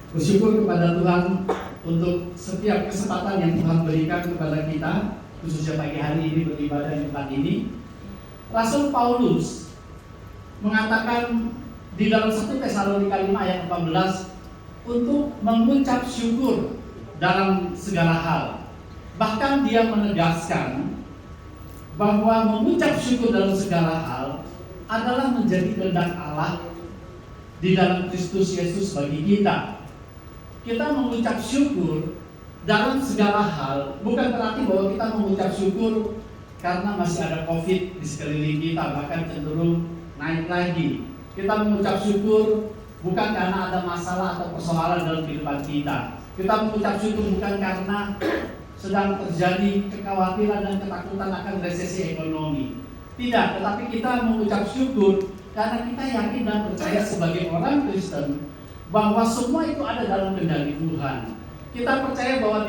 Bersyukur kepada Tuhan untuk setiap kesempatan yang Tuhan berikan kepada kita, khususnya pagi hari ini beribadah di tempat ini. Rasul Paulus mengatakan di dalam 1 Tesalonika 5 ayat 14 untuk mengucap syukur dalam segala hal. Bahkan dia menegaskan bahwa mengucap syukur dalam segala hal adalah menjadi kehendak Allah di dalam Kristus Yesus bagi kita. Kita mengucap syukur dalam segala hal bukan berarti bahwa kita mengucap syukur karena masih ada COVID di sekeliling kita, bahkan cenderung naik lagi. Kita mengucap syukur bukan karena ada masalah atau persoalan dalam kehidupan kita. Kita mengucap syukur bukan karena sedang terjadi kekhawatiran dan ketakutan akan resesi ekonomi. Tidak, tetapi kita mengucap syukur karena kita yakin dan percaya sebagai orang Kristen bahwa semua itu ada dalam kendali Tuhan. Kita percaya bahwa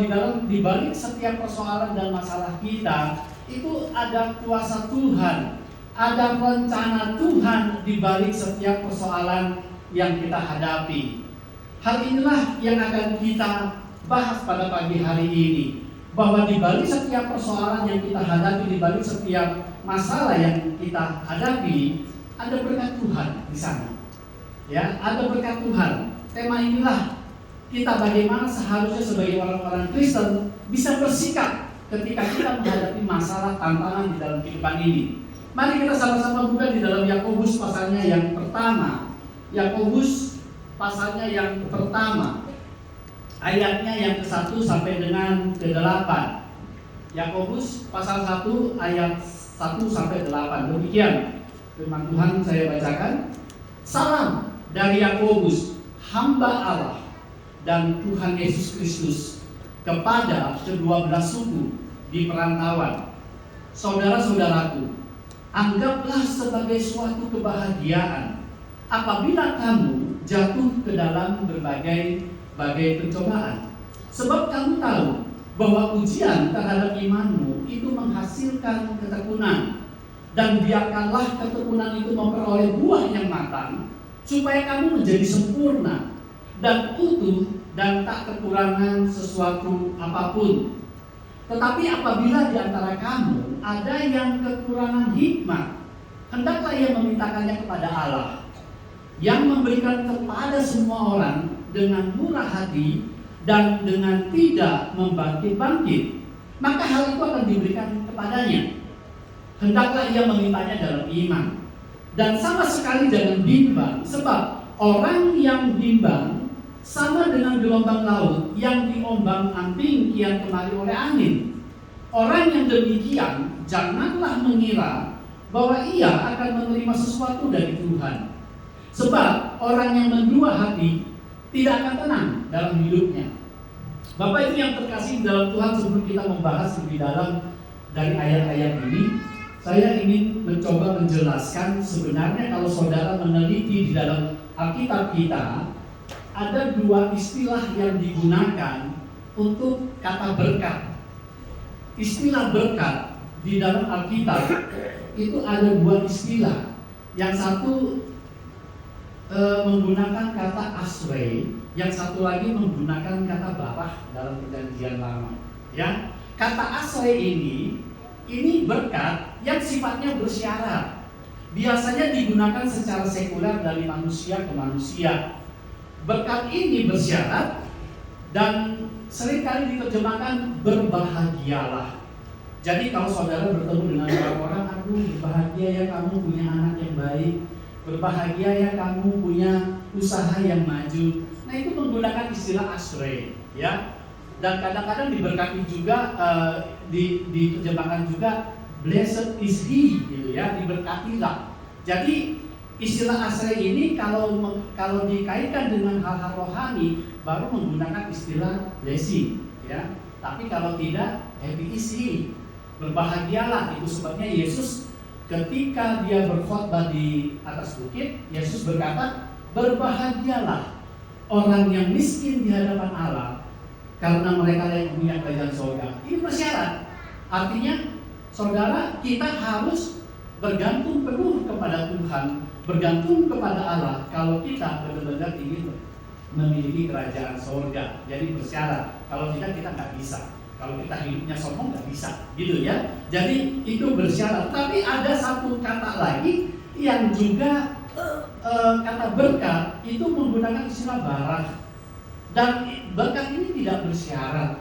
di balik setiap persoalan dan masalah kita itu ada kuasa Tuhan, ada rencana Tuhan di balik setiap persoalan yang kita hadapi. Hal inilah yang akan kita bahas pada pagi hari ini, bahwa di balik setiap persoalan yang kita hadapi, di balik setiap masalah yang kita hadapi, ada berkat Tuhan di sana. Ya, ada berkat Tuhan. Tema inilah kita bagaimana seharusnya sebagai orang-orang Kristen bisa bersikap ketika kita menghadapi masalah tantangan di dalam kehidupan ini. Mari kita sama-sama buka di dalam Yakobus pasalnya yang pertama. Yakobus pasalnya yang pertama, ayatnya yang ke-1 sampai dengan ke-8. Yakobus pasal 1 ayat 1 sampai 8. Demikian firman Tuhan saya bacakan. Salam dari Yakobus, hamba Allah dan Tuhan Yesus Kristus, kepada ke-12 suku di perantauan. Saudara-saudaraku, anggaplah sebagai suatu kebahagiaan apabila kamu jatuh ke dalam berbagai pencobaan. Sebab kamu tahu bahwa ujian terhadap imanmu itu menghasilkan ketekunan. Dan biarkanlah ketekunan itu memperoleh buah yang matang, supaya kamu menjadi sempurna dan utuh dan tak kekurangan sesuatu apapun. Tetapi apabila di antara kamu ada yang kekurangan hikmat, hendaklah ia memintakannya kepada Allah, yang memberikan kepada semua orang dengan murah hati dan dengan tidak membangkit-bangkit, maka hal itu akan diberikan kepadanya. Hendaklah ia memintanya dalam iman, dan sama sekali jangan bimbang, sebab orang yang bimbang sama dengan gelombang laut yang diombang-ambing kian kemari oleh angin. Orang yang demikian janganlah mengira bahwa ia akan menerima sesuatu dari Tuhan. Sebab orang yang mendua hati tidak akan tenang dalam hidupnya. Bapak Ibu yang terkasih dalam Tuhan, sebelum kita membahas lebih dalam dari ayat-ayat ini, saya ingin mencoba menjelaskan sebenarnya kalau saudara meneliti di dalam Alkitab kita, ada dua istilah yang digunakan untuk kata berkat. Istilah berkat di dalam Alkitab itu ada dua istilah. Yang satu menggunakan kata asrei, yang satu lagi menggunakan kata barah dalam Perjanjian Lama. Ya, kata asrei ini berkat yang sifatnya bersyarat. Biasanya digunakan secara sekuler dari manusia ke manusia. Berkat ini bersyarat dan seringkali diterjemahkan berbahagialah. Jadi kalau saudara bertemu dengan orang-orang, aduh berbahagia ya kamu punya anak yang baik, berbahagia ya kamu punya usaha yang maju. Nah, itu menggunakan istilah asrei, ya. Dan kadang-kadang diberkati juga, diterjemahkan juga blessed is he, gitu ya, diberkatilah. Jadi istilah asrei ini kalau dikaitkan dengan hal-hal rohani baru menggunakan istilah blessing, ya. Tapi kalau tidak, happy is he, berbahagialah. Itu sebabnya Yesus ketika dia berkhotbah di atas bukit, Yesus berkata, berbahagialah orang yang miskin di hadapan Allah, karena mereka yang punya kerajaan surga. Ini bersyarat. Artinya, saudara, kita harus bergantung penuh kepada Tuhan, bergantung kepada Allah kalau kita benar-benar ingin memiliki kerajaan surga. Jadi bersyarat, kalau tidak kita nggak bisa. Kalau kita hidupnya sombong nggak bisa, gitu ya. Jadi itu bersyarat. Tapi ada satu kata lagi yang juga kata berkat itu menggunakan istilah barah. Dan berkat ini tidak bersyarat.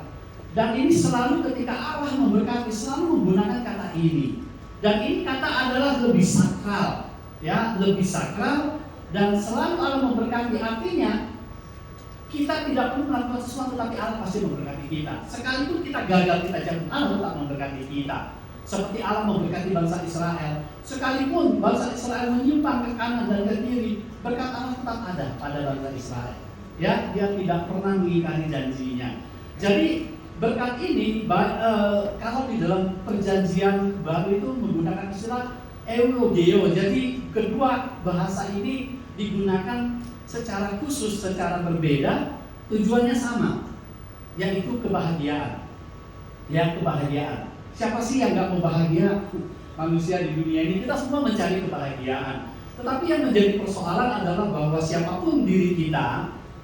Dan ini selalu ketika Allah memberkati selalu menggunakan kata ini. Dan ini kata adalah lebih sakral, ya, lebih sakral. Dan selalu Allah memberkati, artinya kita tidak perlu melakukan sesuatu tapi Allah pasti memberkati kita. Sekalipun kita gagal, kita jangan, Allah tetap memberkati kita. Seperti Allah memberkati bangsa Israel. Sekalipun bangsa Israel menyimpang ke kanan dan ke kiri, berkat Allah tetap ada pada bangsa Israel. Ya, dia tidak pernah mengingkari janjinya. Jadi berkat ini kalau di dalam perjanjian baru itu menggunakan istilah eulogio. Jadi kedua bahasa ini digunakan secara khusus, secara berbeda, tujuannya sama, yaitu kebahagiaan. Ya, kebahagiaan. Siapa sih yang gak mau bahagia? Manusia di dunia ini, kita semua mencari kebahagiaan. Tetapi yang menjadi persoalan adalah bahwa siapapun diri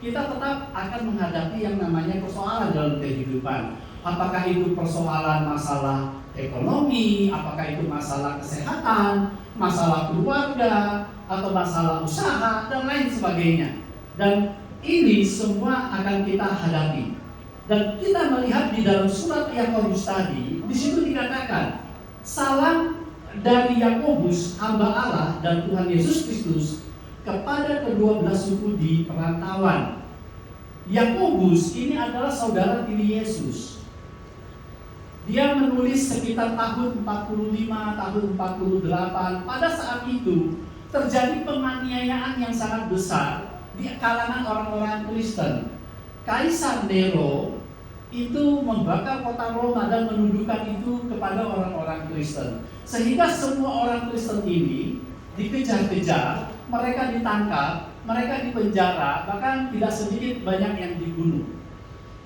kita tetap akan menghadapi yang namanya persoalan dalam kehidupan. Apakah itu persoalan masalah ekonomi, apakah itu masalah kesehatan, masalah keluarga, atau masalah usaha, dan lain sebagainya. Dan ini semua akan kita hadapi. Dan kita melihat di dalam surat Yakobus tadi, di situ dikatakan, salam dari Yakobus, hamba Allah dan Tuhan Yesus Kristus, kepada ke-12 suku di perantauan. Yakobus ini adalah saudara tiri Yesus. Dia menulis sekitar tahun 45, tahun 48. Pada saat itu terjadi penganiayaan yang sangat besar di kalangan orang-orang Kristen. Kaisar Nero itu membakar kota Roma dan menundukkan itu kepada orang-orang Kristen. Sehingga semua orang Kristen ini dikejar-kejar, mereka ditangkap, mereka dipenjara, bahkan tidak sedikit banyak yang dibunuh.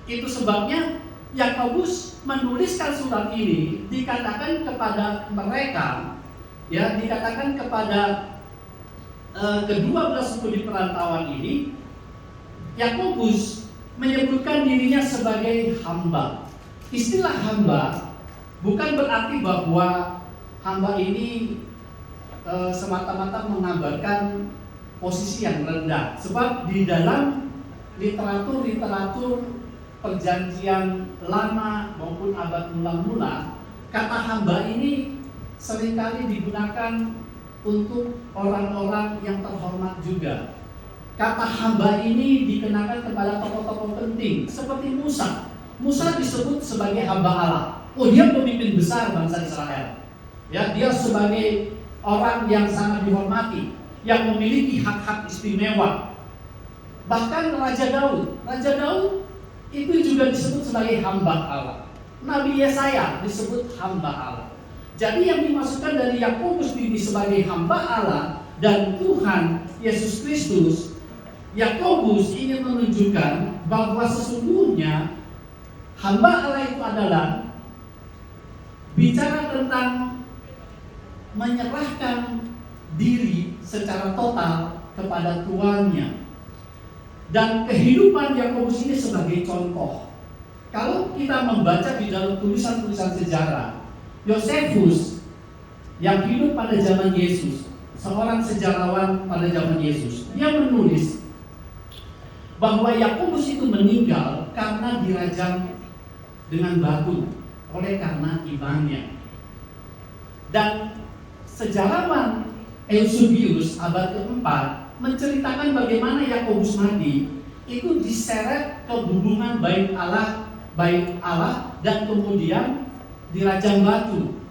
Itu sebabnya Yakobus menuliskan surat ini, dikatakan kepada mereka, ya, dikatakan kepada ke-12 suku di perantauan ini. Yakobus menyebutkan dirinya sebagai hamba. Istilah hamba bukan berarti bahwa hamba ini semata-mata menggambarkan posisi yang rendah. Sebab di dalam literatur perjanjian lama maupun abad mula-mula, kata hamba ini seringkali digunakan untuk orang-orang yang terhormat juga. Kata hamba ini dikenakan kepada tokoh-tokoh penting seperti Musa. Musa disebut sebagai hamba Allah. Oh, dia pemimpin besar bangsa Israel. Ya, dia sebagai orang yang sangat dihormati, yang memiliki hak-hak istimewa. Bahkan Raja Daud itu juga disebut sebagai hamba Allah. Nabi Yesaya disebut hamba Allah. Jadi yang dimaksudkan dari Yakobus ini sebagai hamba Allah dan Tuhan Yesus Kristus, Yakobus ingin menunjukkan bahwa sesungguhnya hamba Allah itu adalah bicara tentang menyerahkan diri secara total kepada Tuannya. Dan kehidupan Yakobus ini sebagai contoh. Kalau kita membaca di dalam tulisan-tulisan sejarah, Yosefus yang hidup pada zaman Yesus, seorang sejarawan pada zaman Yesus, dia menulis bahwa Yakobus itu meninggal karena dirajam dengan batu oleh karena imannya. Dan sejarawan Eusebius abad keempat menceritakan bagaimana Yakobus mati itu diseret ke hubungan bait Allah dan kemudian dirajam batu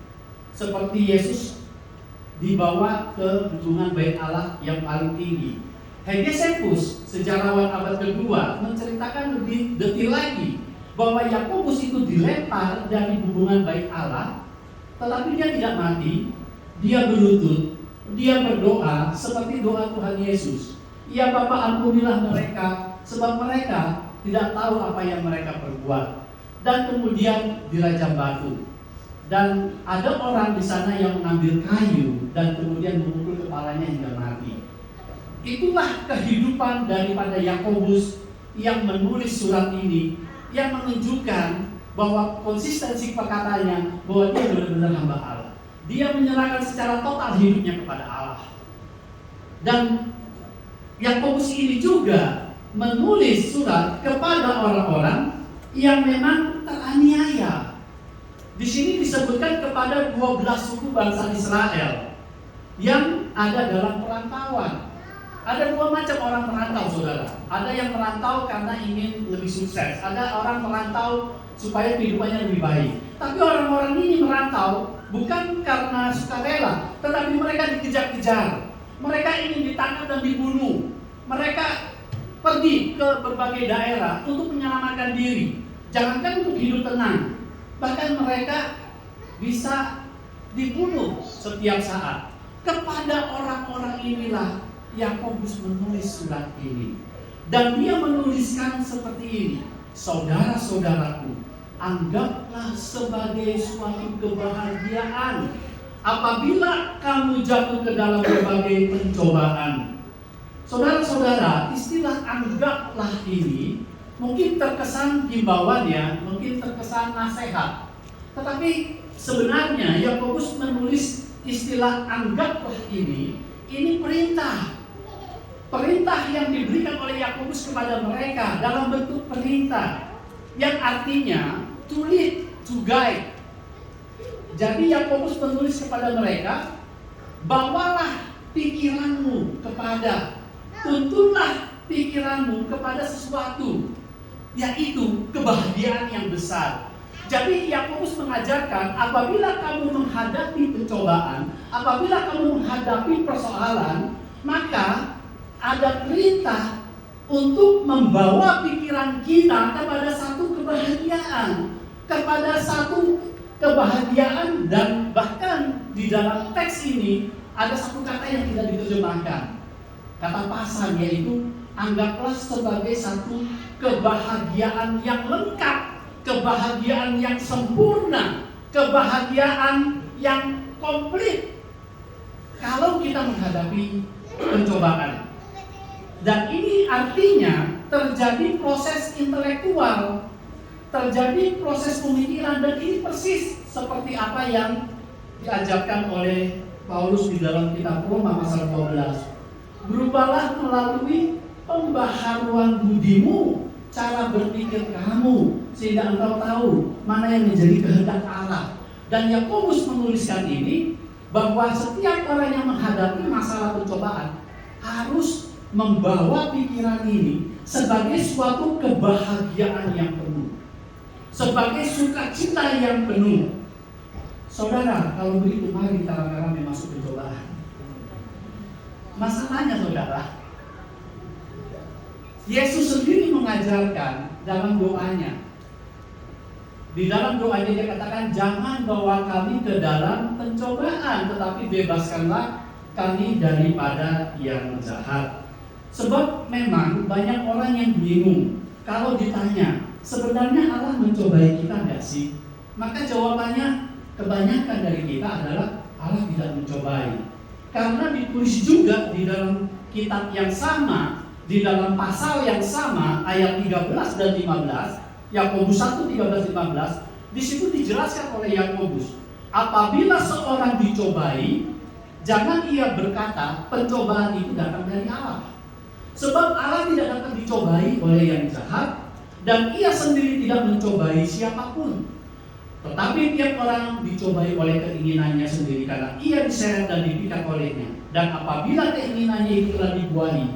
seperti Yesus dibawa ke hubungan bait Allah yang paling tinggi. Hegesepus, sejarawan abad kedua, menceritakan lebih detail lagi bahwa Yakobus itu dilempar dari hubungan bait Allah, tetapi dia tidak mati, dia berlutut, dia berdoa seperti doa Tuhan Yesus. Ya Bapa, ampunilah mereka, sebab mereka tidak tahu apa yang mereka perbuat. Dan kemudian dirajam batu. Dan ada orang di sana yang mengambil kayu dan kemudian memukul kepalanya hingga mati. itulah kehidupan daripada Yakobus yang menulis surat ini, yang menunjukkan bahwa konsistensi perkataannya bahwa dia benar-benar hamba Allah. Dia menyerahkan secara total hidupnya kepada Allah. Dan Yakobus ini juga menulis surat kepada orang-orang yang memang teraniaya. Di sini disebutkan kepada 12 suku bangsa Israel yang ada dalam perantauan. Ada dua macam orang merantau, saudara. Ada yang merantau karena ingin lebih sukses. Ada orang merantau supaya kehidupannya lebih baik. Tapi orang-orang ini merantau bukan karena sukarela, tetapi mereka dikejar-kejar. Mereka ingin ditangkap dan dibunuh. Mereka pergi ke berbagai daerah untuk menyelamatkan diri. Jangankan untuk hidup tenang, bahkan mereka bisa dibunuh setiap saat. Kepada orang-orang inilah Yakobus menulis surat ini. Dan dia menuliskan seperti ini: saudara-saudaraku, anggaplah sebagai suatu kebahagiaan apabila kamu jatuh ke dalam berbagai pencobaan. Saudara-saudara, istilah anggaplah ini mungkin terkesan himbauannya, mungkin terkesan nasihat. Tetapi sebenarnya Yakobus menulis istilah anggaplah ini perintah. Perintah yang diberikan oleh Yakobus kepada mereka dalam bentuk perintah, yang artinya to lead, to guide. Jadi Yakobus menulis kepada mereka, bawalah pikiranmu kepada, tuntunlah pikiranmu kepada sesuatu, yaitu kebahagiaan yang besar. Jadi Yakobus mengajarkan, apabila kamu menghadapi pencobaan, apabila kamu menghadapi persoalan, maka ada perintah untuk membawa pikiran kita kepada satu kebahagiaan, dan bahkan di dalam teks ini ada satu kata yang tidak diterjemahkan, kata pasan, yaitu anggaplah sebagai satu kebahagiaan yang lengkap, kebahagiaan yang sempurna, kebahagiaan yang komplit kalau kita menghadapi pencobaan. Dan ini artinya terjadi proses intelektual, terjadi proses pemikiran, dan ini persis seperti apa yang diajarkan oleh Paulus di dalam kitab Roma pasal 12. Berubahlah melalui pembaharuan budimu, cara berpikir kamu, sehingga engkau tahu mana yang menjadi kehendak Allah. Dan Yakobus menuliskan ini bahwa setiap orang yang menghadapi masalah pencobaan harus membawa pikiran ini sebagai suatu kebahagiaan yang penuh, sebagai sukacita yang penuh. Saudara, kalau begitu mari kita rame-rame masuk pencobaan. Masalahnya saudara, Yesus sendiri mengajarkan dalam doanya. Di dalam doanya dia katakan, jangan bawa kami ke dalam pencobaan, tetapi bebaskanlah kami daripada yang jahat. Sebab memang banyak orang yang bingung kalau ditanya, sebenarnya Allah mencobai kita enggak sih? Maka jawabannya kebanyakan dari kita adalah Allah tidak mencobai. Karena ditulis juga di dalam kitab yang sama, di dalam pasal yang sama, ayat 13 dan 15, Yakobus 1, 13-15, di situ dijelaskan oleh Yakobus, apabila seorang dicobai, jangan ia berkata pencobaan itu datang dari Allah. Sebab Allah tidak dapat dicobai oleh yang jahat, dan ia sendiri tidak mencobai siapapun. Tetapi tiap orang dicobai oleh keinginannya sendiri, karena ia diseret dan dipikat olehnya. Dan apabila keinginannya itu telah dibuahi,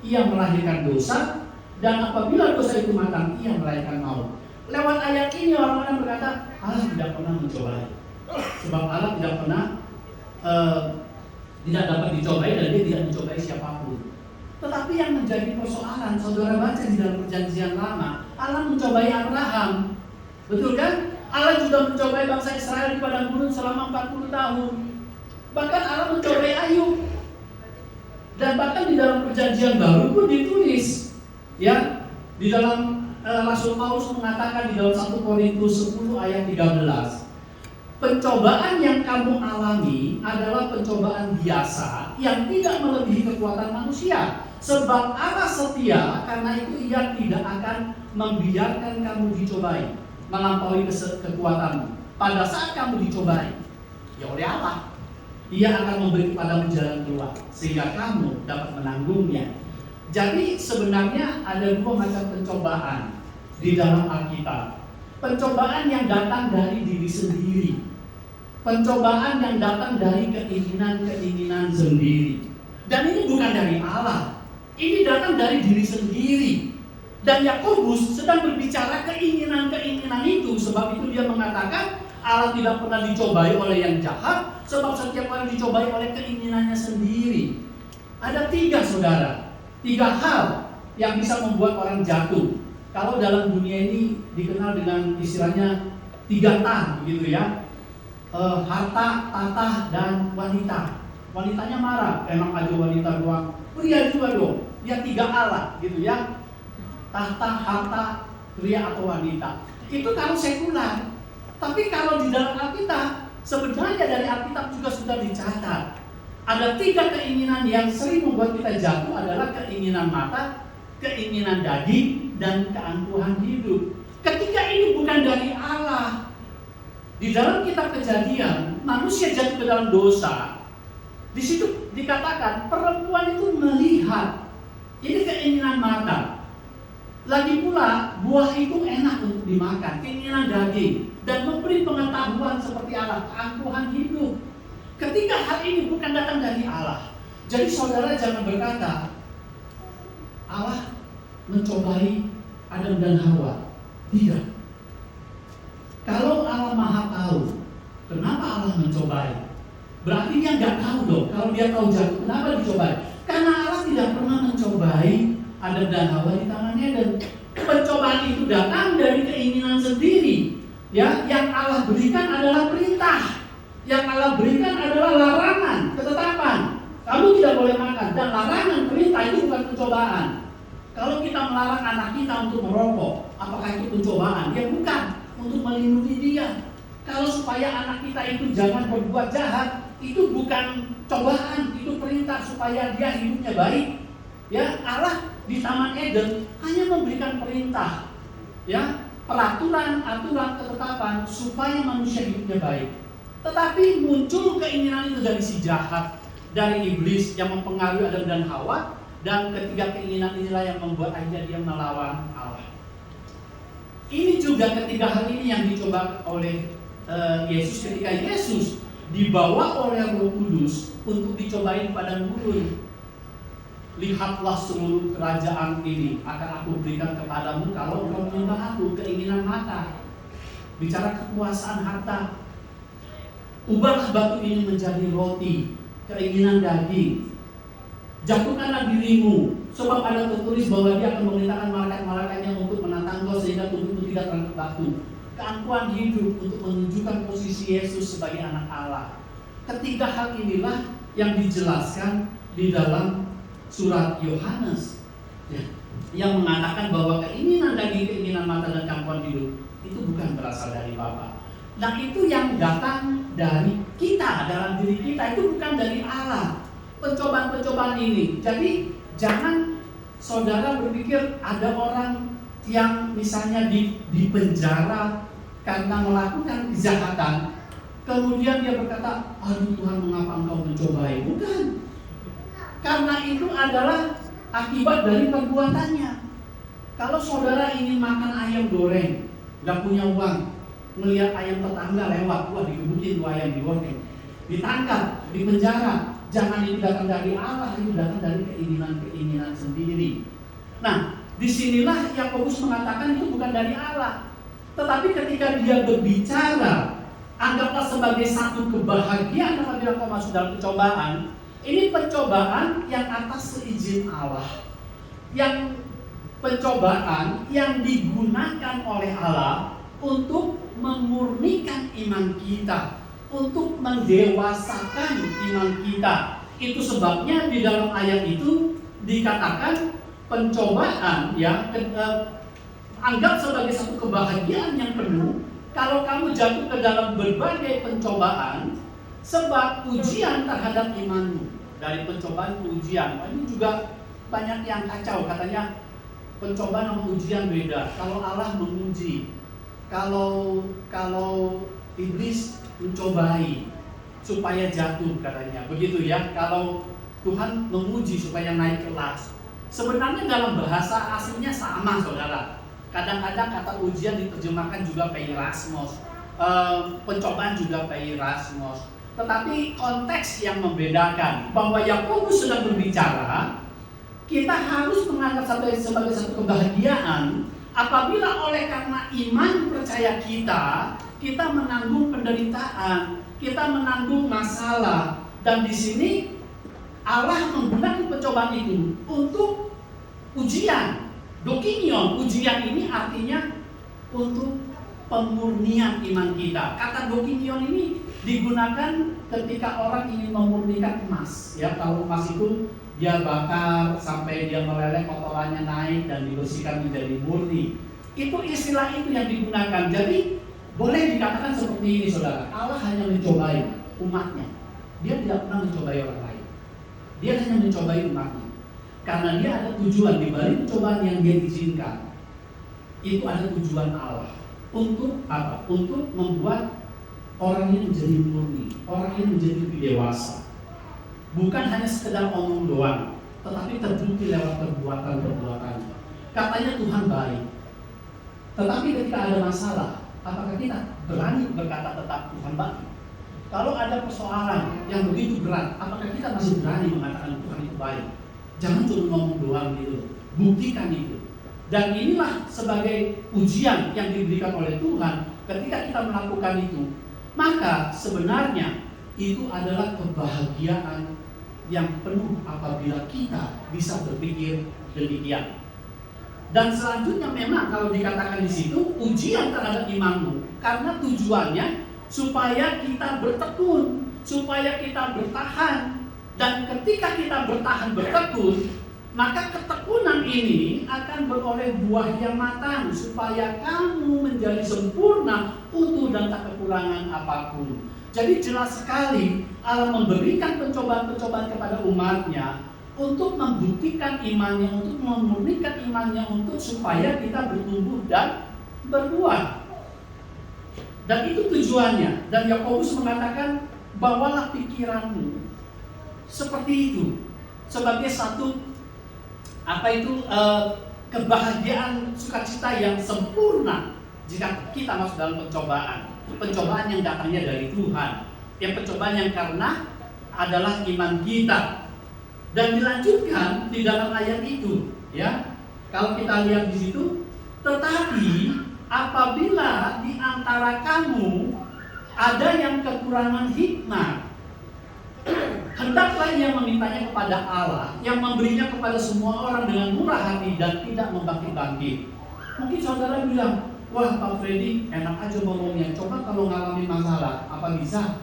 ia melahirkan dosa, dan apabila dosa itu matang, ia melahirkan maut. Lewat ayat ini orang-orang berkata, Allah tidak pernah mencobai. Sebab Allah tidak pernah tidak dapat dicobai, dan dia tidak mencobai siapapun. Tetapi yang menjadi persoalan, saudara baca di dalam perjanjian lama, Allah mencobai Abraham, betul kan? Allah juga mencobai bangsa Israel di padang gurun selama 40 tahun. Bahkan Allah mencobai Ayub. Dan bahkan di dalam perjanjian baru pun ditulis, ya, di dalam Rasul Paulus mengatakan di dalam 1 Korintus 10 ayat 13, Pencobaan yang kamu alami adalah pencobaan biasa yang tidak melebihi kekuatan manusia. Sebab Allah setia, karena itu Ia tidak akan membiarkan kamu dicobai melampaui kekuatanmu. Pada saat kamu dicobai, ya oleh Allah, Ia akan memberi kepadamu jalan keluar sehingga kamu dapat menanggungnya. Jadi sebenarnya ada dua macam pencobaan di dalam Alkitab. Pencobaan yang datang dari diri sendiri, pencobaan yang datang dari keinginan-keinginan sendiri. Dan ini bukan dari Allah, ini datang dari diri sendiri. Dan Yakobus sedang berbicara keinginan-keinginan itu. Sebab itu dia mengatakan Allah tidak pernah dicobai oleh yang jahat, sebab setiap orang dicobai oleh keinginannya sendiri. Ada 3 saudara, 3 hal yang bisa membuat orang jatuh. Kalau dalam dunia ini dikenal dengan istilahnya 3 T begitu ya. Harta, tahta, dan wanita. Wanitanya marah, emang aja wanita doang. Pria juga dong, dia 3 Allah gitu ya. Tahta, harta, pria atau wanita. Itu kalau sekular. Tapi kalau di dalam Alkitab, sebenarnya dari Alkitab juga sudah dicatat. Ada 3 keinginan yang sering membuat kita jatuh adalah keinginan mata, keinginan daging, dan keangkuhan hidup. Ketika ini bukan dari Allah. Di dalam kitab Kejadian, manusia jatuh ke dalam dosa. Di situ dikatakan perempuan itu melihat. Ini keinginan mata. Lagi pula buah itu enak untuk dimakan, keinginan daging, dan memberi pengetahuan seperti Allah, keangkuhan hidup. Ketika hal ini bukan datang dari Allah, jadi saudara jangan berkata Allah mencobai Adam dan Hawa. Tidak. Kalau Allah Maha tahu, kenapa Allah mencobai? Berarti dia nggak tahu dong. Kalau dia tahu jatuh, kenapa dicobai? Karena Allah tidak pernah mencobai Adam dan Hawa di Taman Eden. Pencobaan itu datang dari keinginan sendiri. Ya, yang Allah berikan adalah perintah. Yang Allah berikan adalah larangan, ketetapan. Kamu tidak boleh makan. Dan larangan, perintah itu bukan pencobaan. Kalau kita melarang anak kita untuk merokok, apakah itu pencobaan? Ya bukan, untuk melindungi dia. Kalau supaya anak kita itu jangan berbuat jahat, itu bukan cobaan, itu perintah supaya dia hidupnya baik. Ya, Allah di Taman Eden hanya memberikan perintah, ya, peraturan, aturan, ketetapan supaya manusia hidupnya baik. Tetapi muncul keinginan itu dari si jahat, dari iblis yang mempengaruhi Adam dan Hawa, dan ketiga keinginan inilah yang membuat akhirnya dia melawan Allah. Ini juga ketiga hal ini yang dicoba oleh Yesus ketika Yesus dibawa oleh Roh Kudus untuk dicobain padang gurun. Lihatlah seluruh kerajaan ini akan aku berikan kepadamu kalau engkau menyembah aku. Keinginan mata, bicara kekuasaan harta. Ubahlah batu ini menjadi roti. Keinginan daging. Jatuhkanlah dirimu, sebab ada tertulis bahwa dia akan memerintahkan malaikat-malaikatnya untuk menantang kau sehingga tubuhmu tidak terangkat batu. Keangkuhan hidup untuk menunjukkan posisi Yesus sebagai anak Allah. Ketiga hal inilah yang dijelaskan di dalam surat Yohanes, ya, yang mengatakan bahwa keinginan daging, keinginan mata, dan keangkuhan hidup itu bukan berasal dari Bapa. Nah, itu yang datang dari kita, dalam diri kita, itu bukan dari Allah. Pencobaan-pencobaan ini. Jadi jangan saudara berpikir ada orang yang misalnya di penjara karena melakukan kejahatan, kemudian dia berkata, aduh Tuhan, mengapa engkau mencobai? Bukan. Karena itu adalah akibat dari perbuatannya. Kalau saudara ingin makan ayam goreng, gak punya uang, melihat ayam tetangga lewat, wah dikebukin tuh ayam digoreng, ditangkap, dipenjara. Jangan itu datang dari Allah, itu datang dari keinginan-keinginan sendiri. Nah, disinilah Yakobus mengatakan itu bukan dari Allah. Tetapi ketika dia berbicara, anggaplah sebagai satu kebahagiaan apabila kau masuk dalam pencobaan. Ini pencobaan yang atas seizin Allah. Yang pencobaan yang digunakan oleh Allah untuk memurnikan iman kita, untuk mendewasakan iman kita. Itu sebabnya di dalam ayat itu dikatakan pencobaan, ya, anggap sebagai satu kebahagiaan yang penuh kalau kamu jatuh ke dalam berbagai pencobaan, sebab ujian terhadap imanmu. Dari pencobaan ke ujian. Ini juga banyak yang kacau, katanya pencobaan sama ujian beda. Kalau Allah menguji, kalau iblis mencobai supaya jatuh katanya, begitu ya. Kalau Tuhan menguji supaya naik kelas. Sebenarnya dalam bahasa aslinya sama, saudara. Kadang-kadang kata ujian diterjemahkan juga peirasmos, pencobaan juga peirasmos. Tetapi konteks yang membedakan, bahwa Yakobus sedang berbicara, kita harus menganggap sebagai satu kebahagiaan apabila oleh karena iman percaya kita menanggung penderitaan, kita menanggung masalah, dan di sini Allah menggunakan pencobaan itu untuk ujian. Dokimion, ujian ini artinya untuk pemurnian iman kita. Kata dokimion ini digunakan ketika orang ingin memurnikan emas. Ya, kalau emas itu dia bakar sampai dia meleleh, kotorannya naik dan dibersihkan menjadi murni. Itu istilah itu yang digunakan. Jadi boleh dikatakan seperti ini, saudara. Allah hanya mencobai umatnya. Dia tidak pernah mencobai orang lain. Dia hanya mencobai umatnya. Karena dia ada tujuan di balik cobaan yang dia izinkan. Itu ada tujuan Allah. Untuk apa? Untuk membuat orang ini menjadi murni, orang ini menjadi lebih dewasa. Bukan hanya sekedar omong doang, tetapi terbukti lewat perbuatan-perbuatan. Katanya Tuhan baik. Tetapi ketika ada masalah, apakah kita berani berkata tetap Tuhan baik? Kalau ada persoalan yang begitu berat, apakah kita masih berani mengatakan Tuhan itu baik? Jangan cuma ngomong doang gitu, buktikan itu. Dan inilah sebagai ujian yang diberikan oleh Tuhan ketika kita melakukan itu. Maka sebenarnya itu adalah kebahagiaan yang penuh apabila kita bisa berpikir demikian. Dan selanjutnya memang kalau dikatakan di situ ujian terhadap imanmu, karena tujuannya supaya kita bertekun, supaya kita bertahan. Dan ketika kita bertahan bertekun, maka ketekunan ini akan beroleh buah yang matang supaya kamu menjadi sempurna, utuh dan tak kekurangan apapun. Jadi jelas sekali Allah memberikan pencobaan-pencobaan kepada umatnya untuk membuktikan imannya, untuk memurnikan imannya, untuk supaya kita bertumbuh dan berbuah. Dan itu tujuannya. Dan Yakobus mengatakan, bawalah pikiranmu seperti itu sebagai satu kebahagiaan sukacita yang sempurna jika kita masuk dalam pencobaan yang datangnya dari Tuhan, yang pencobaan yang karena adalah iman kita. Dan dilanjutkan di dalam ayat itu, ya, kalau kita lihat di situ, tetapi apabila di antara kamu ada yang kekurangan hikmat, hendaklah ia memintanya kepada Allah yang memberinya kepada semua orang dengan murah hati dan tidak membangkit-bangkit. Mungkin saudara bilang, wah Pak Freddy enak aja ngomongnya, coba kalau ngalamin masalah, apa bisa?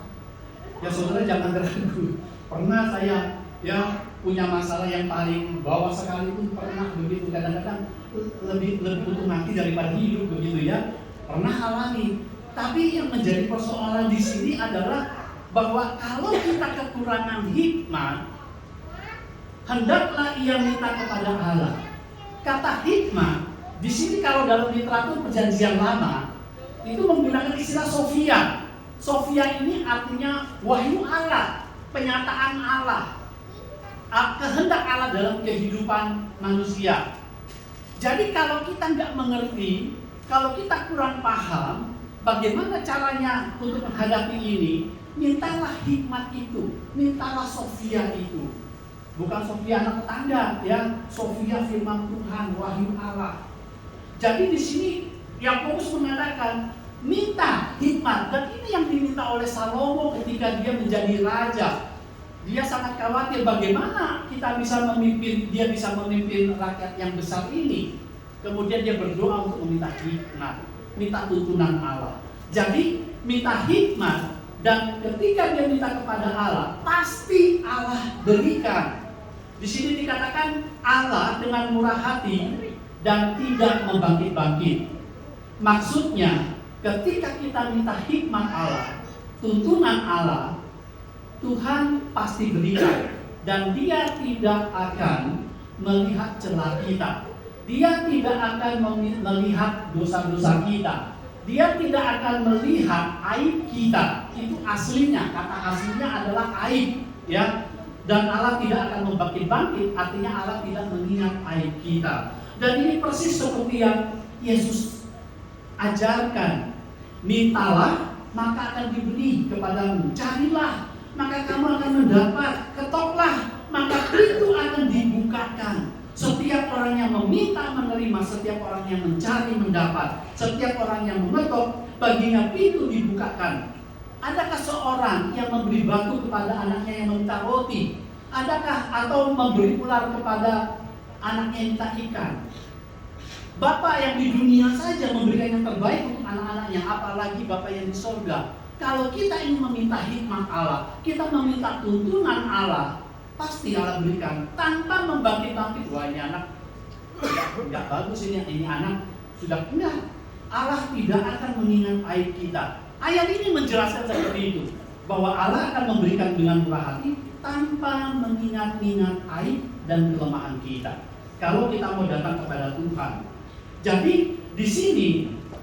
Ya saudara jangan ragu. Pernah saya punya masalah yang paling bawah sekali pun pernah begitu. Kadang-kadang lebih butuh mati daripada hidup begitu ya. Pernah alami. Tapi yang menjadi persoalan di sini adalah bahwa kalau kita kekurangan hikmat, hendaklah ia minta kepada Allah. Kata hikmat di sini kalau dalam literatur Perjanjian Lama itu menggunakan istilah Sofia. Sofia ini artinya wahyu Allah, penyataan Allah, kehendak Allah dalam kehidupan manusia. Jadi kalau kita nggak mengerti, kalau kita kurang paham bagaimana caranya untuk menghadapi ini, mintalah hikmat itu, mintalah Sofia itu. Bukan Sofia anak tetangga, ya, Sofia firman Tuhan, wahyu Allah. Jadi di sini Yakobus mengatakan minta hikmat, dan ini yang diminta oleh Salomo ketika dia menjadi raja. Dia sangat khawatir bagaimana dia bisa memimpin rakyat yang besar ini. Kemudian dia berdoa untuk meminta hikmat, minta tuntunan Allah. Jadi minta hikmat, dan ketika dia minta kepada Allah, pasti Allah berikan. Di sini dikatakan Allah dengan murah hati dan tidak membangkit-bangkit. Maksudnya ketika kita minta hikmat Allah, tuntunan Allah, Tuhan pasti berikan. Dan Dia tidak akan melihat celah kita. Dia tidak akan melihat dosa-dosa kita. Dia tidak akan melihat aib kita. Itu aslinya, kata aslinya adalah aib, ya. Dan Allah tidak akan membangkit-bangkit, artinya Allah tidak mengingat aib kita. Dan ini persis seperti yang Yesus ajarkan. Mintalah, maka akan diberi kepadamu. Carilah, maka kamu akan mendapat. Ketoklah, maka pintu akan dibukakan. Setiap orang yang meminta menerima, setiap orang yang mencari mendapat, setiap orang yang mengetok, baginya pintu dibukakan. Adakah seorang yang memberi batu kepada anaknya yang meminta roti? Adakah atau memberi ular kepada anaknya yang minta ikan? Bapak yang di dunia saja memberikan yang terbaik untuk anak-anaknya, apalagi Bapak yang di sorga. Kalau kita ingin meminta hikmat Allah, kita meminta tuntunan Allah, pasti Allah berikan tanpa membangkit-bangkit. Wah, ini anak enggak bagus, ini anak sudah enggak. Allah tidak akan mengingat aib kita. Ayat ini menjelaskan seperti itu, bahwa Allah akan memberikan dengan murah hati tanpa mengingat-ingat aib dan kelemahan kita. Kalau kita mau datang kepada Tuhan. Jadi di sini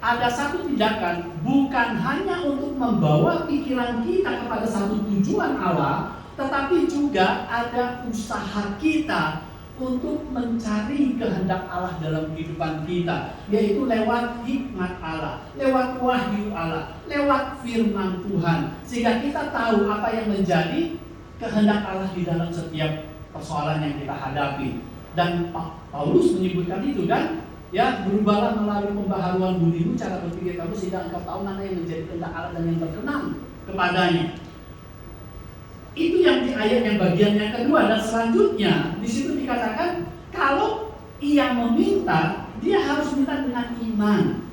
ada satu tindakan, bukan hanya untuk membawa pikiran kita kepada satu tujuan Allah, tetapi juga ada usaha kita untuk mencari kehendak Allah dalam kehidupan kita, yaitu lewat hikmat Allah, lewat wahyu Allah, lewat firman Tuhan, sehingga kita tahu apa yang menjadi kehendak Allah di dalam setiap persoalan yang kita hadapi. Dan Paulus menyebutkan itu kan, ya, berubahlah melalui pembaharuan budimu, cara berpikir kamu, sehingga engkau tahu mana yang menjadi kehendak Allah dan yang berkenan kepadanya. Itu yang di ayat yang bagian yang kedua. Dan selanjutnya di situ dikatakan kalau ia meminta, dia harus minta dengan iman.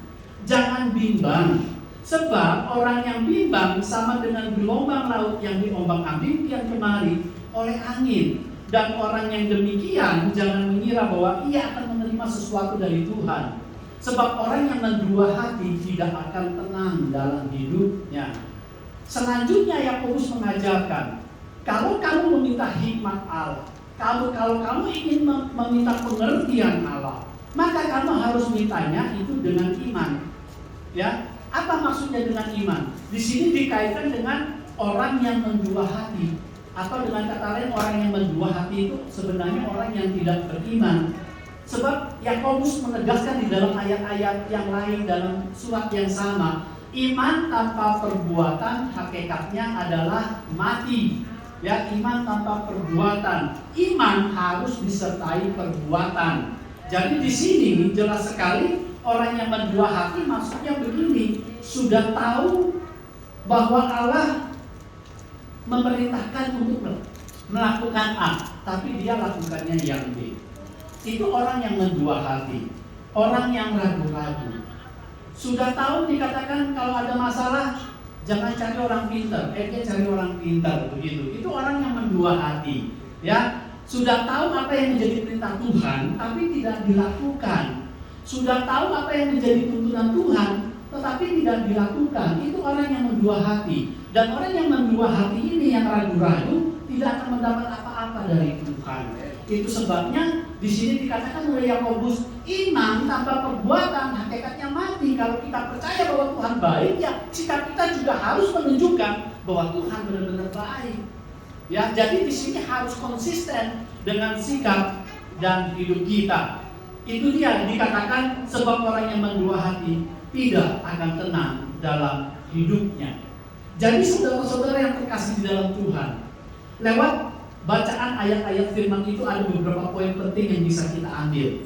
Jangan bimbang, sebab orang yang bimbang sama dengan gelombang laut yang diombang-ambing kian kemari oleh angin. Dan orang yang demikian jangan mengira bahwa ia akan menerima sesuatu dari Tuhan, sebab orang yang mendua hati tidak akan tenang dalam hidupnya. Selanjutnya Yakobus mengajarkan, kalau kamu meminta hikmat Allah, kalau kamu ingin meminta pengertian Allah, maka kamu harus mintanya itu dengan iman. Ya, apa maksudnya dengan iman? Di sini dikaitkan dengan orang yang mendua hati, atau dengan kata lain orang yang mendua hati itu sebenarnya orang yang tidak beriman. Sebab Yakobus menegaskan di dalam ayat-ayat yang lain dalam surat yang sama, iman tanpa perbuatan hakikatnya adalah mati. Ya, iman tanpa perbuatan. Iman harus disertai perbuatan. Jadi di sini jelas sekali orang yang mendua hati maksudnya begini, sudah tahu bahwa Allah memerintahkan untuk melakukan A, tapi dia lakukannya yang B. Itu orang yang mendua hati, orang yang ragu-ragu. Sudah tahu dikatakan kalau ada masalah jangan cari orang pintar, dia cari orang pintar, begitu. Itu orang yang mendua hati, ya. Sudah tahu apa yang menjadi perintah Tuhan, tapi tidak dilakukan. Sudah tahu apa yang menjadi tuntunan Tuhan, tetapi tidak dilakukan. Itu orang yang mendua hati. Dan orang yang mendua hati ini yang ragu-ragu tidak akan mendapat apa-apa dari Tuhan. Itu sebabnya di sini dikatakan oleh Yakobus, iman tanpa perbuatan hakikatnya mati. Kalau kita percaya bahwa Tuhan baik, ya sikap kita juga harus menunjukkan bahwa Tuhan benar-benar baik. Ya, jadi di sini harus konsisten dengan sikap dan hidup kita. Itu dia dikatakan sebab orang yang mendua hati tidak akan tenang dalam hidupnya. Jadi saudara-saudara yang terkasih di dalam Tuhan, lewat bacaan ayat-ayat firman itu ada beberapa poin penting yang bisa kita ambil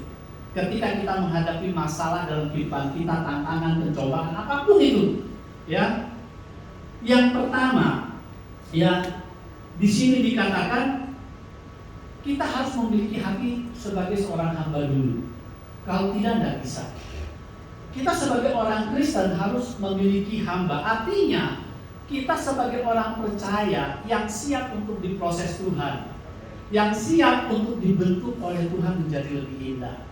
ketika kita menghadapi masalah dalam kehidupan kita, tantangan, pencobaan, apapun itu. Ya, yang pertama, ya di sini dikatakan kita harus memiliki hati sebagai seorang hamba dulu. Kalau tidak bisa. Kita sebagai orang Kristen harus memiliki hamba. Artinya kita sebagai orang percaya yang siap untuk diproses Tuhan, yang siap untuk dibentuk oleh Tuhan menjadi lebih indah.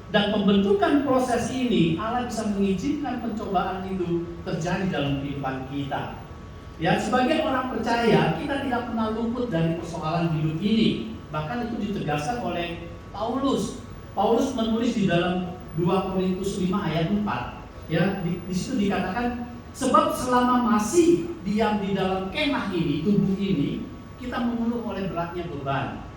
Dan pembentukan proses ini, Allah bisa mengizinkan pencobaan itu terjadi dalam kehidupan kita. Ya, sebagai orang percaya, kita tidak pernah luput dari persoalan hidup ini. Bahkan itu ditegaskan oleh Paulus. Paulus menulis di dalam 2 Korintus 5 ayat 4. Ya, di situ dikatakan, sebab selama masih diam di dalam kemah ini, tubuh ini, kita mengeluh oleh beratnya beban.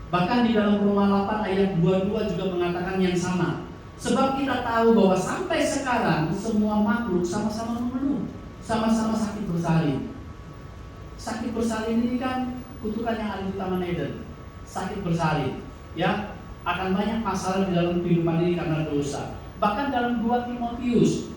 Bahkan di dalam Roma 8 ayat 22 juga mengatakan yang sama. Sebab kita tahu bahwa sampai sekarang semua makhluk sama-sama mengeluh, sama-sama sakit bersalin. Sakit bersalin ini kan kutukan yang ada di Taman Eden. Sakit bersalin, ya, akan banyak masalah di dalam kehidupan ini karena dosa. Bahkan dalam 2 Timotius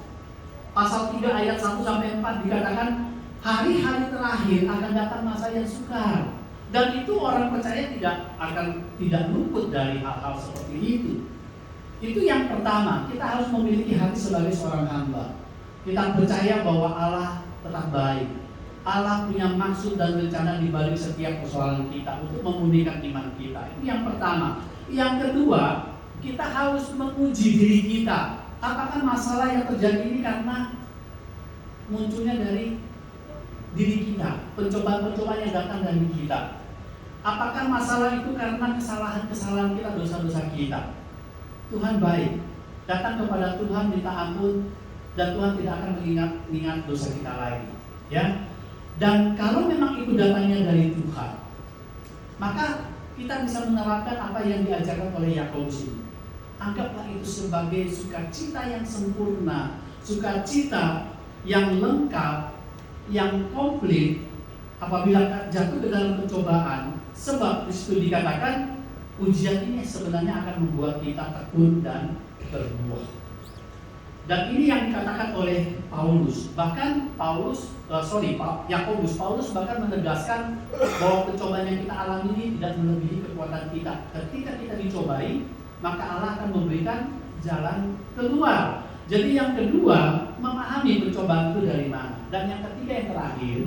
pasal 3 ayat 1 sampai 4 dikatakan hari-hari terakhir akan datang masa yang sukar. Dan itu orang percaya tidak luput dari hal-hal seperti itu. Itu yang pertama, kita harus memiliki hati sebagai seorang hamba. Kita percaya bahwa Allah tetap baik. Allah punya maksud dan rencana di balik setiap persoalan kita untuk memulihkan iman kita. Itu yang pertama. Yang kedua, kita harus menguji diri kita. Apakah masalah yang terjadi ini karena munculnya dari diri kita, pencobaan-pencobaan yang datang dari kita? Apakah masalah itu karena kesalahan-kesalahan kita, dosa-dosa kita? Tuhan baik, datang kepada Tuhan minta ampun, dan Tuhan tidak akan mengingat dosa kita lagi, ya. Dan kalau memang itu datangnya dari Tuhan, maka kita bisa menerapkan apa yang diajarkan oleh Yakobus ini. Anggaplah itu sebagai sukacita yang sempurna, sukacita yang lengkap, yang komplit apabila jatuh ke dalam pencobaan. Sebab di situ dikatakan ujian ini sebenarnya akan membuat kita tekun dan berbuah. Dan ini yang dikatakan oleh Paulus. Bahkan Yakobus bahkan menegaskan bahwa pencobaan yang kita alami ini tidak melebihi kekuatan kita. Ketika kita dicobai, maka Allah akan memberikan jalan keluar. Jadi yang kedua, memahami pencobaan itu dari mana. Dan yang ketiga, yang terakhir,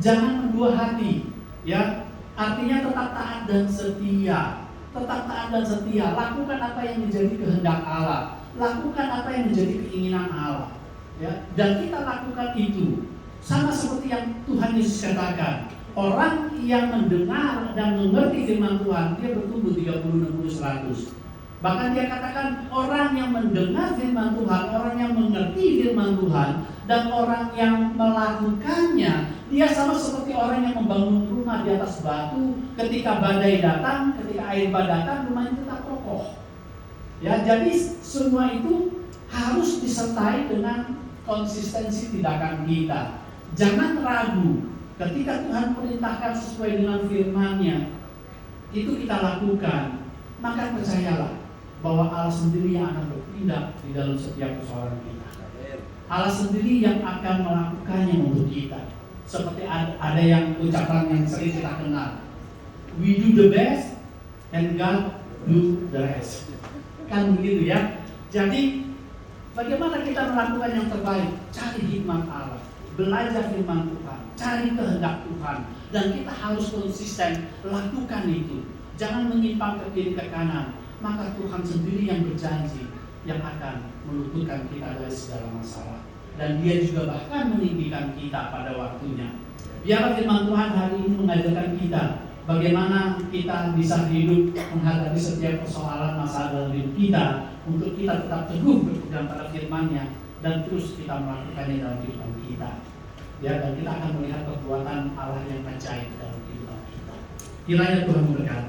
jangan mendua hati, ya. Artinya tetap taat dan setia. Tetap taat dan setia. Lakukan apa yang menjadi kehendak Allah. Lakukan apa yang menjadi keinginan Allah, ya. Dan kita lakukan itu sama seperti yang Tuhan Yesus katakan. Orang yang mendengar dan mengerti firman Tuhan, dia bertumbuh 30, 60, 100. Bahkan dia katakan orang yang mendengar firman Tuhan, orang yang mengerti firman Tuhan, dan orang yang melakukannya, dia sama seperti orang yang membangun rumah di atas batu. Ketika badai datang, ketika air bah datang, rumahnya tetap kokoh. Ya, jadi semua itu harus disertai dengan konsistensi tindakan kita. Jangan ragu ketika Tuhan perintahkan sesuai dengan firman-Nya, itu kita lakukan. Maka percayalah bahwa Allah sendiri yang akan bertindak di dalam setiap persoalan kita. Allah sendiri yang akan melakukannya untuk kita. Seperti ada yang ucapan yang sering kita kenal, we do the best and God do the rest. Kan begitu, ya. Jadi bagaimana kita melakukan yang terbaik? Cari hikmat Allah, belajar firman Tuhan, cari kehendak Tuhan, dan kita harus konsisten lakukan itu. Jangan menyimpang ke kiri ke kanan. Maka Tuhan sendiri yang berjanji yang akan meluputkan kita dari segala masalah. Dan Dia juga bahkan meninggikan kita pada waktunya. Biarlah firman Tuhan hari ini mengajarkan kita bagaimana kita bisa hidup menghadapi setiap persoalan masalah dalam hidup kita, untuk kita tetap teguh berpegang pada firman-Nya dan terus kita melakukannya dalam kehidupan kita. Ya, dan kita akan melihat perbuatan Allah yang ajaib dalam kehidupan kita. Kiranya Tuhan memberkati.